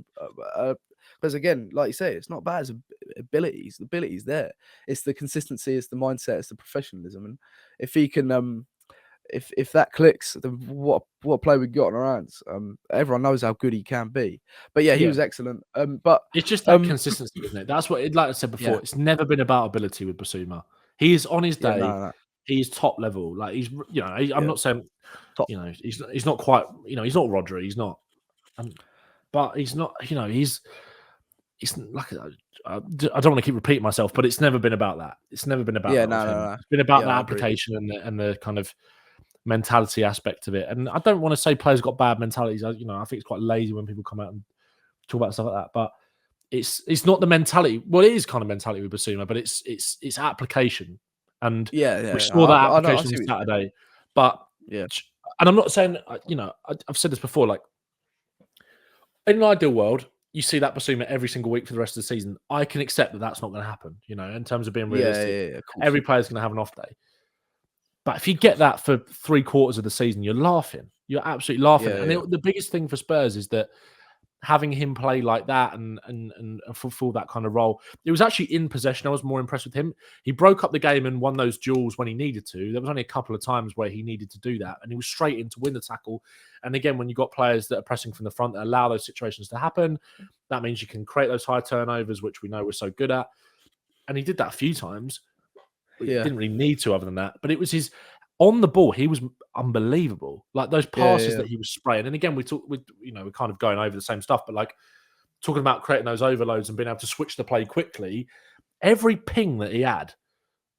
because again, like you say, it's not bad as abilities. The ability's there. It's the consistency, it's the mindset, it's the professionalism, and if he can if that clicks, then what a player we got on our hands. Everyone knows how good he can be. But yeah, he was excellent. But it's just that consistency, isn't it? That's what, like I said before, it's never been about ability with Bissouma. He is on his day. No. He's top level. Like he's, I'm not saying, top. He's not quite, he's not Rodri. He's not, but he's not, he's like, I don't want to keep repeating myself, but it's never been about that. It's never been about that. No. It's been about the application and the kind of mentality aspect of it. And I don't want to say players got bad mentalities. I think it's quite lazy when people come out and talk about stuff like that. But it's not the mentality. Well, it is kind of mentality with Bissouma, but it's application. And we saw that application on Saturday. But and I'm not saying, I've said this before, like in an ideal world, you see that Bissouma every single week for the rest of the season. I can accept that that's not going to happen, in terms of being realistic. Every player's going to have an off day. But if you get that for 3/4 of the season, you're laughing. You're absolutely laughing. The biggest thing for Spurs is that having him play like that and fulfill that kind of role, it was actually in possession. I was more impressed with him. He broke up the game and won those duels when he needed to. There was only a couple of times where he needed to do that, and he was straight in to win the tackle. And again, when you've got players that are pressing from the front that allow those situations to happen, that means you can create those high turnovers, which we know we're so good at. And he did that a few times. He didn't really need to other than that. But it was his... On the ball, he was unbelievable. Like those passes that he was spraying. And again, we're kind of going over the same stuff, but like talking about creating those overloads and being able to switch the play quickly, every ping that he had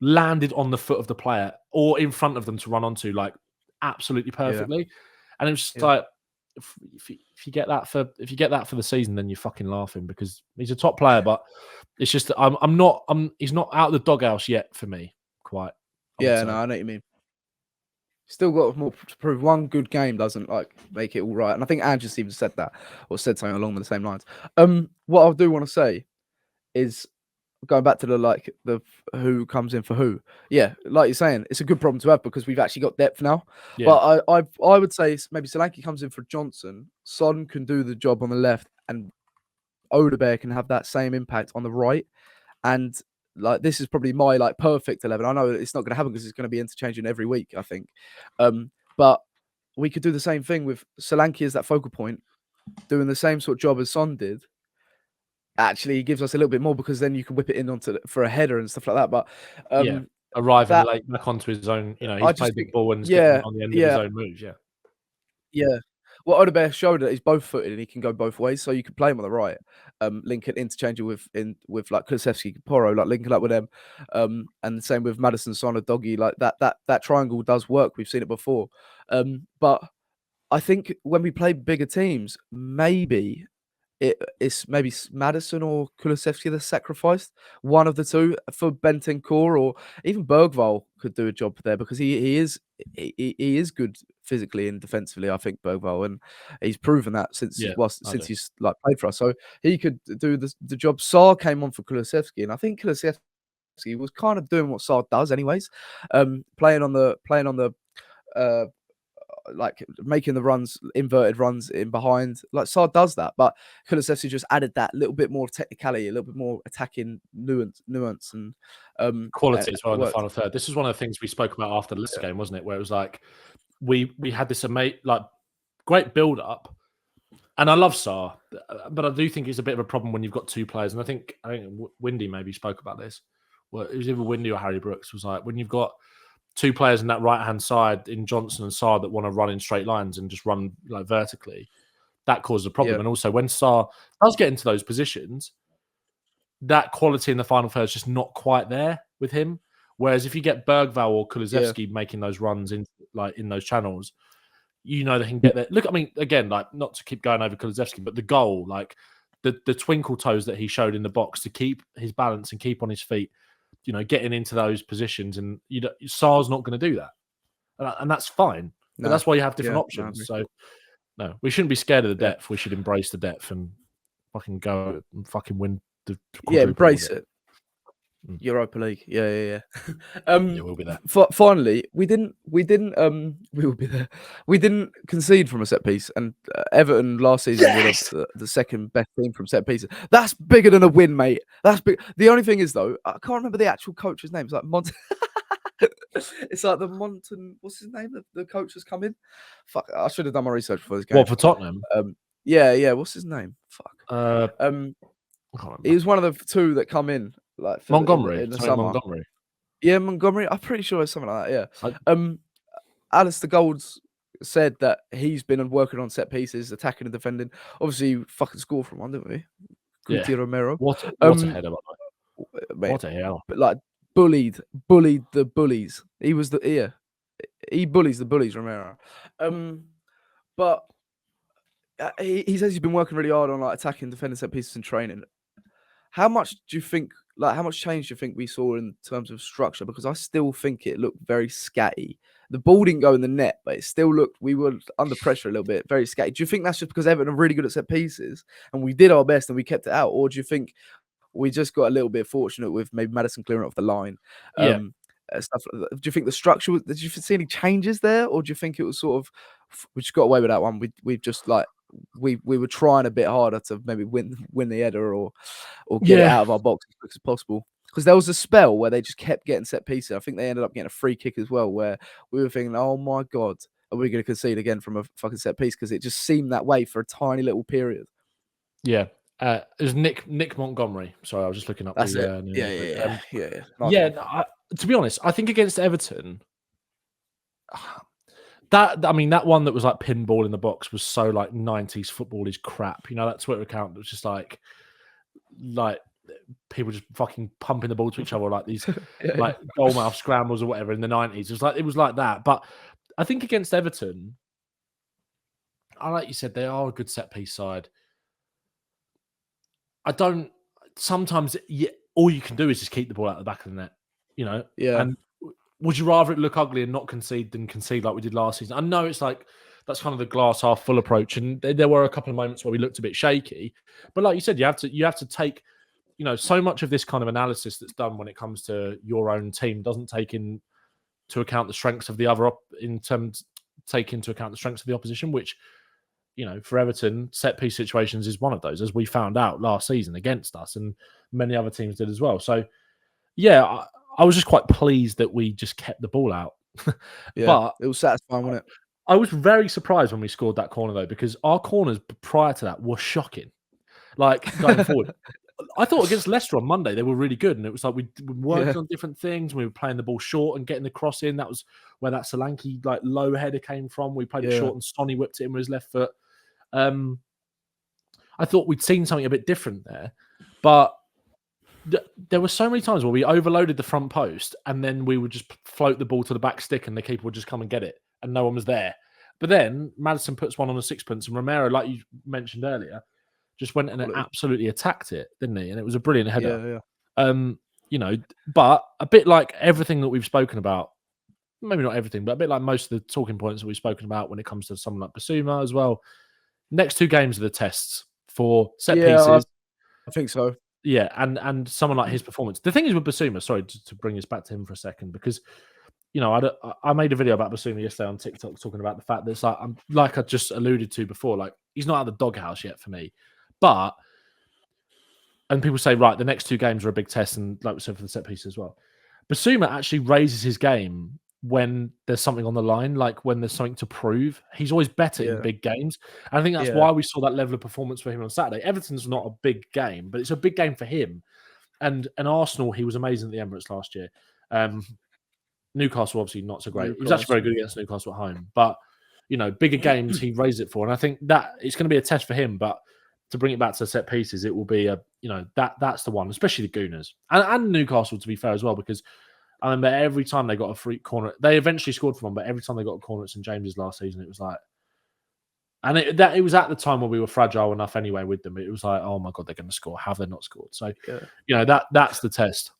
landed on the foot of the player or in front of them to run onto, like absolutely perfectly. And it was just like, if you get that for the season, then you're fucking laughing, because he's a top player. But it's just that he's not out of the doghouse yet for me, quite. I know what you mean. Still got more to prove. One good game doesn't make it all right. And I think Ange even said that, or said something along the same lines. What I do want to say is, going back to the who comes in for who. Yeah, like you're saying, it's a good problem to have because we've actually got depth now. Yeah. But I would say maybe Solanke comes in for Johnson. Son can do the job on the left, and Odebert can have that same impact on the right. And this is probably my perfect 11. I know it's not going to happen because it's going to be interchanging every week, I think. But we could do the same thing with Solanke as that focal point, doing the same sort of job as Son did. Actually, gives us a little bit more, because then you can whip it in for a header and stuff like that. But arriving late back onto his own, he's played the ball and getting on the end of his own moves. Yeah. Well, Odebert showed that he's both-footed and he can go both ways, so you can play him on the right, link it interchangeable with like Kulusevski, Porro, linking up with them, and the same with Maddison, Son, or Doggy. That triangle does work. We've seen it before, but I think when we play bigger teams, maybe it's Maddison or Kulusevski that's sacrificed. One of the two for Bentancur, or even Bergvall could do a job there, because he is good physically and defensively. I think Bergvall, and he's proven that since he's played for us. So he could do the job. Sarr came on for Kulusevski, and I think Kulusevski was kind of doing what Sarr does, anyways, playing on the making the runs, inverted runs in behind. Sarr does that, but Kulusevski just added that little bit more technicality, a little bit more attacking nuance and quality as well in the final third. This is one of the things we spoke about after the Leicester game, wasn't it? Where it was like we had this great build up, and I love Sarr, but I do think it's a bit of a problem when you've got two players. And I think Windy maybe spoke about this. Well, it was either Windy or Harry Brooks. Was like, when you've got two players in that right-hand side in Johnson and Sarr that want to run in straight lines and just run vertically, that causes a problem. And also, when Sarr does get into those positions, that quality in the final third is just not quite there with him. Whereas if you get Bergvall or Kulusevski making those runs in those channels, they can get there. Look, I mean, again, not to keep going over Kulusevski, but the goal, the twinkle toes that he showed in the box to keep his balance and keep on his feet, getting into those positions, and Sarr's not going to do that, and that's fine. No. But that's why you have different options. So, no, we shouldn't be scared of the depth. We should embrace the depth and fucking go and fucking win the embrace it. Europa League, yeah. We'll be there. Finally, we will be there. We didn't concede from a set piece, and Everton last season were the second best team from set pieces. That's bigger than a win, mate. That's big. The only thing is, though, I can't remember the actual coach's name. It's like It's like the Monton. What's his name? The coach has come in. Fuck, I should have done my research before this game. What, for Tottenham? Yeah. What's his name? Fuck. I can't He was one of the two that come in, like Montgomery in the summer. Montgomery. Yeah, Montgomery. I'm pretty sure it's something like that. Yeah. Alistair Golds said that he's been working on set pieces, attacking and defending. Obviously, you fucking scored from one, didn't we? Guti Romero. What a header, mate. What a hell! But like bullied the bullies. He was he bullies the bullies, Romero. But he says he's been working really hard on like attacking, defending set pieces and training. How much do you think? Like, how much change do you think we saw in terms of structure? Because I still think it looked very scatty. The ball didn't go in the net, but it still looked, we were under pressure a little bit, very scatty. Do you think that's just because Everton are really good at set pieces and we did our best and we kept it out? Or do you think we just got a little bit fortunate with maybe Maddison clearing off the line? Stuff like that. Do you think the structure, did you see any changes there? Or do you think it was sort of, we just got away with that one? We just like, we were trying a bit harder to maybe win the header or get it out of our box as quick as possible. Because there was a spell where they just kept getting set pieces. I think they ended up getting a free kick as well, where we were thinking, oh my God, are we going to concede again from a fucking set piece? Because it just seemed that way for a tiny little period. Yeah. It was Nick Montgomery. Sorry, I was just looking up. That's it. Yeah. To be honest, I think against Everton, that one that was like pinball in the box was so like 90s football is crap. You know, that Twitter account that was just like people just fucking pumping the ball to each other like these like goalmouth scrambles or whatever in the 90s. It was like that. But I think against Everton, like you said, they are a good set piece side. Sometimes all you can do is just keep the ball out the back of the net, you know? Yeah. And would you rather it look ugly and not concede than concede like we did last season? I know it's like, that's kind of the glass half full approach. And there were a couple of moments where we looked a bit shaky. But like you said, you have to take, you know, so much of this kind of analysis that's done when it comes to your own team doesn't take into account the strengths of the other take into account the strengths of the opposition, which, you know, for Everton, set piece situations is one of those, as we found out last season against us, and many other teams did as well. So, yeah, I was just quite pleased that we just kept the ball out. Yeah, but it was satisfying, wasn't it? I was very surprised when we scored that corner, though, because our corners prior to that were shocking. Like, going forward. I thought against Leicester on Monday, they were really good. And it was like we worked on different things. We were playing the ball short and getting the cross in. That was where that Solanke like low header came from. We played it short and Sonny whipped it in with his left foot. I thought we'd seen something a bit different there. But there were so many times where we overloaded the front post and then we would just float the ball to the back stick and the keeper would just come and get it and no one was there. But then Maddison puts one on a sixpence and Romero, like you mentioned earlier, just went and absolutely attacked it, didn't he? And it was a brilliant header. Yeah. You know, but a bit like everything that we've spoken about, maybe not everything, but a bit like most of the talking points that we've spoken about when it comes to someone like Bissouma as well. Next two games are the tests for set pieces. I think so. Yeah, and someone like his performance. The thing is with Bissouma, sorry to bring us back to him for a second, because you know I made a video about Bissouma yesterday on TikTok talking about the fact that it's like I just alluded to before, like he's not at the doghouse yet for me. But, and people say, right, the next two games are a big test, and like we said for the set piece as well. Bissouma actually raises his game when there's something on the line, like when there's something to prove. He's always better in big games. And I think that's why we saw that level of performance for him on Saturday. Everton's not a big game, but it's a big game for him. And Arsenal, he was amazing at the Emirates last year. Newcastle, obviously not so great. He was actually very good against Newcastle at home. But, you know, bigger games he raised it for. And I think that it's going to be a test for him, but to bring it back to set pieces, it will be that's the one, especially the Gooners and Newcastle, to be fair as well, because I remember every time they got a free corner, they eventually scored from one, but every time they got a corner at St James's last season, it was like, and it was at the time where we were fragile enough anyway with them. It was like, oh my God, they're going to score. Have they not scored? So, you know, that's the test.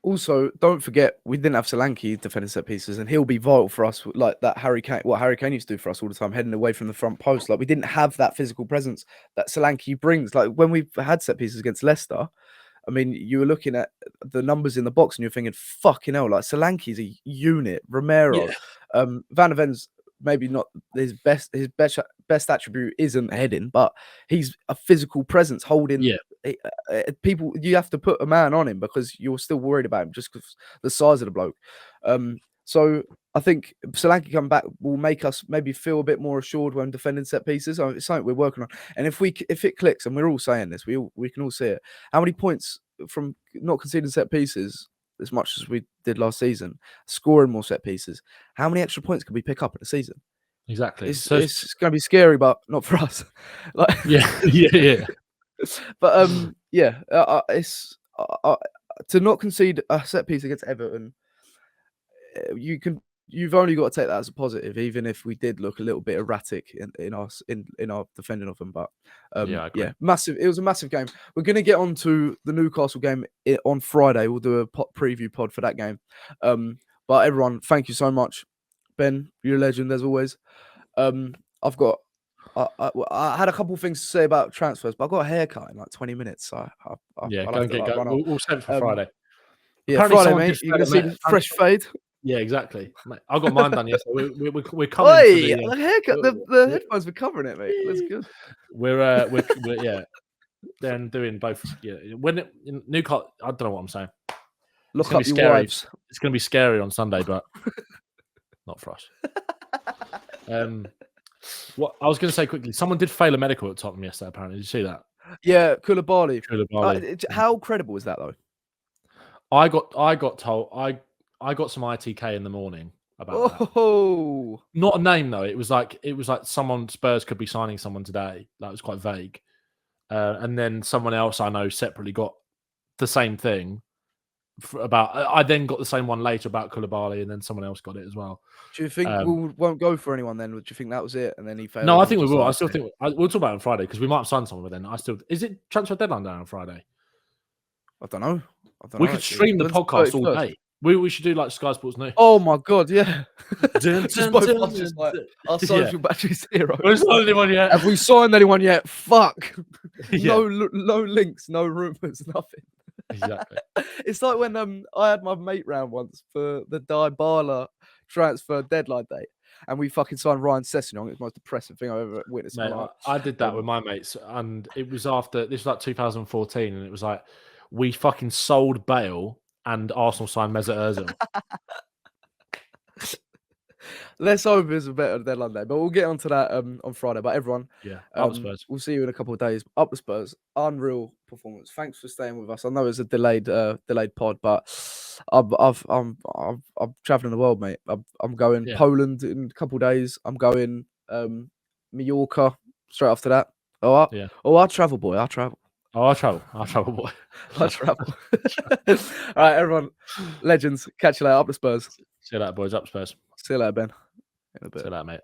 Also, don't forget, we didn't have Solanke defending set pieces, and he'll be vital for us, like that Harry Kane used to do for us all the time, heading away from the front post. Like, we didn't have that physical presence that Solanke brings. Like, when we've had set pieces against Leicester, I mean, you were looking at the numbers in the box and you're thinking, fucking hell, like Solanke's a unit. Romero, Van der Ven's maybe not his best attribute isn't heading, but he's a physical presence holding people. You have to put a man on him because you're still worried about him just because the size of the bloke. So I think Solanke coming back will make us maybe feel a bit more assured when defending set pieces. It's something we're working on. And if it clicks, and we're all saying this, we can all see it. How many points from not conceding set pieces as much as we did last season, scoring more set pieces? How many extra points can we pick up in a season? Exactly. It's going to be scary, but not for us. Yeah. But it's to not concede a set piece against Everton. You've only got to take that as a positive, even if we did look a little bit erratic in our defending of them. But massive. It was a massive game. We're going to get on to the Newcastle game on Friday. We'll do a preview pod for that game. But everyone, thank you so much, Ben. You're a legend as always. I've got. I had a couple of things to say about transfers, but I've got a haircut in like 20 minutes. So go and get going. We'll save it for Friday. Yeah, Friday, mate. You're going to see the fresh fade. Yeah, exactly. Mate, I got mine done yesterday. We're coming. The haircut. The headphones were covering it, mate. That's good. We're then doing both. Yeah, when Newcastle, I don't know what I'm saying. Look up your wives. It's going to be scary on Sunday, but not for us. What I was going to say quickly, someone did fail a medical at Tottenham yesterday. Apparently, did you see that? Yeah, Koulibaly. How credible is that though? I got told I got some ITK in the morning about that. Not a name though. It was like someone Spurs could be signing someone today. That was quite vague. And then someone else I know separately got the same thing. I then got the same one later about Koulibaly, and then someone else got it as well. Do you think we won't go for anyone then? Do you think that was it, and then he failed? No, I think we will. I still think we'll talk about it on Friday because we might have signed someone. But then is it transfer deadline down on Friday? I don't know. We could stream the podcast all day. We should do like Sky Sports News. Oh my god, yeah! Just like our social battery zero. Have we signed anyone yet? Fuck. No links, no rumors, nothing. Exactly. It's like when I had my mate round once for the Dybala transfer deadline date, and we fucking signed Ryan Sessegnon. It's the most depressing thing I've ever witnessed. Mate, I did that with my mates, and it was after this was like 2014, and it was like we fucking sold Bale and Arsenal signed Mesut Ozil. Let's hope it's a better deadline day, but we'll get onto that on Friday. But everyone, up the Spurs. We'll see you in a couple of days. Up the Spurs, unreal performance. Thanks for staying with us. I know it's a delayed pod, but I'm traveling the world, mate. I'm going Poland in a couple of days. I'm going Mallorca straight after that. I'll travel, boy. I'll travel. I'll travel, boy. I'll travel. All right, everyone, legends. Catch you later. Up the Spurs. See you later, boys. Up Spurs. See you later, Ben. See you later, mate.